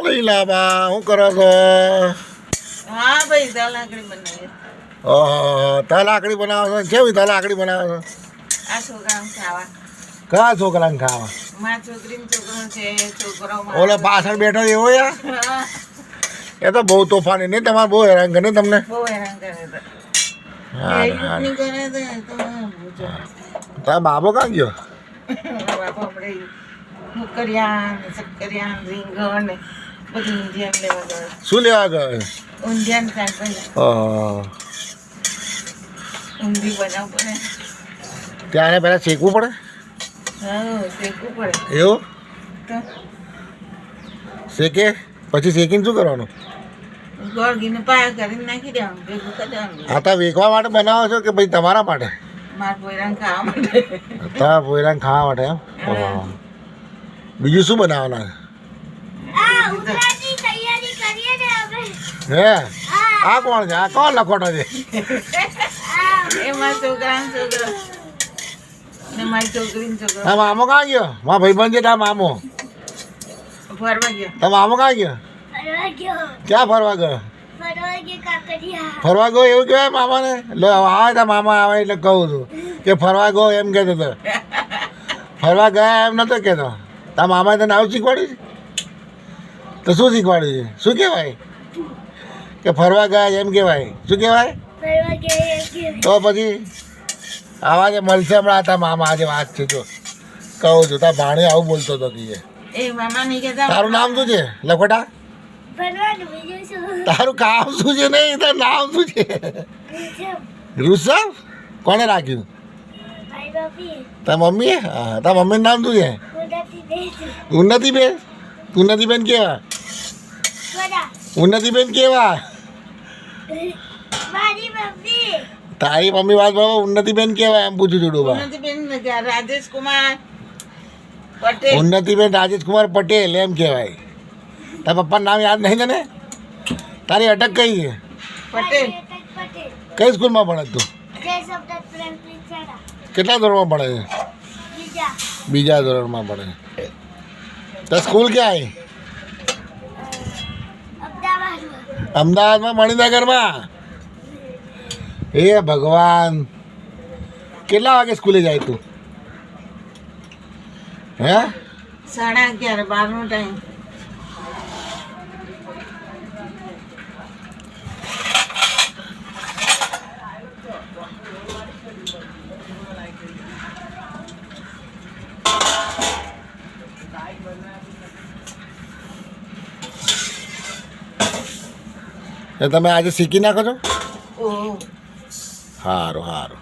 લઈ લાવા હું કરો છો? હા ભાઈ દાલ આકડી બનાવી. ઓહો તલ આકડી બનાવો છો? કેવી તલ આકડી બનાવો છો? આ છોકરાને ખાવા. કયા છોકરાને ખાવા? મારા છોકરીને છોકરો છે છોકરો ઓલો પાછળ બેઠો એવો યાર એ તો બહુ તોફાની નહીં તમારે બહુ હેરાન કરે તમને. બહુ હેરાન કરે છે. હા એ યુદ્ધની કરે છે તો પૂછો. તારા બાબો કાં ગયો? બાપા આપણે મુકરિયાન શક્કરિયાન રીંગણ ને બધું ઊંધિયાન લેવા ગયો. શું લેવા ગયો? ઊંધિયાન શાકભાજી ઓહો ઊંધી બનાવવું પડે. ત્યારે પહેલાં શેકવું પડે હા શેકવું પડે એવું? તો શેકે પછી શેકીને શું કરવાનું? ગોળ ઘીને પાયા કરીને નાખી દેવાનું ભેગું કરી દેવાનું. આ તો વેચવા માટે બનાવો છો કે ભાઈ તમારા માટે? મારા પોયરાને ખાવા માટે. તારા પોયરાને ખાવા માટે એમ? ઓહો. બીજું શું બનાવવાના? હે આ કોણ છે? આ કોણ લખોટો છે? એ મારા છોકરાનો છોકરો ને મારી છોકરીનો છોકરો આ મામો કાં ગયો? મારા ભાઈબંધ છે તારા મામો. ફરવા ગયો. તારા મામો કાં ગયો? ક્યાં ફરવા ગયો? ફરવા ગયો એવું કહેવાય મામાને? લે આવે તારા મામા આવે એટલે કહું છું કે ફરવા ગયો એમ કહેતો હતો. ફરવા ગયા એમ નતો કહેતો. તારા મામાએ તને આવું શીખવાડ્યું છે? તો શું શીખવાડ્યું છે? શું કહેવાય? કે ફરવા ગયા એમ કહેવાય? શું કહેવાય? તો પછી આવા જે મળશે હમણાં તારા મામા આજે વાત છે જો કહું છું. તારા ભાણે આવું બોલતો હતો કે એ મામા નહીં કહેતા. તારું નામ શું છે લખોટા? તારું કામ શું છે? નહીં તારું નામ શું છે? ઋષભ? કોને રાખ્યું? તારા મમ્મીએ? હા તારા મમ્મીનું નામ શું છે? ઉન્નતિબેન. ઉન્નતિબેન કેવા? ઉન્નતિબેન કેવા? તારી મમ્મી વાત બાબા ઉન્નતિબેન કેવા એમ પૂછું છું ડોબા. ઉન્નતિબેન રાજેશ કુમાર પટેલ. ઉન્નતિબેન રાજેશકુમાર પટેલ એમ કહેવાય. તારા પપ્પાનું નામ યાદ નહીં તને? તારી અટક કઈ છે? પટેલ. કઈ સ્કૂલમાં ભણે તું? કેટલા ધોરણમાં ભણે છે? બીજા ધોરણમાં ભણે છે. તો સ્કૂલ ક્યાં આવી? અમદાવાદમાં મણિનગરમાં? હે ભગવાન કેટલા વાગે સ્કૂલે જાય તું? હે 11:30 12નો ટાઈમ. તમે આજે શીખી નાખો છો? ઓહ સારું સારું.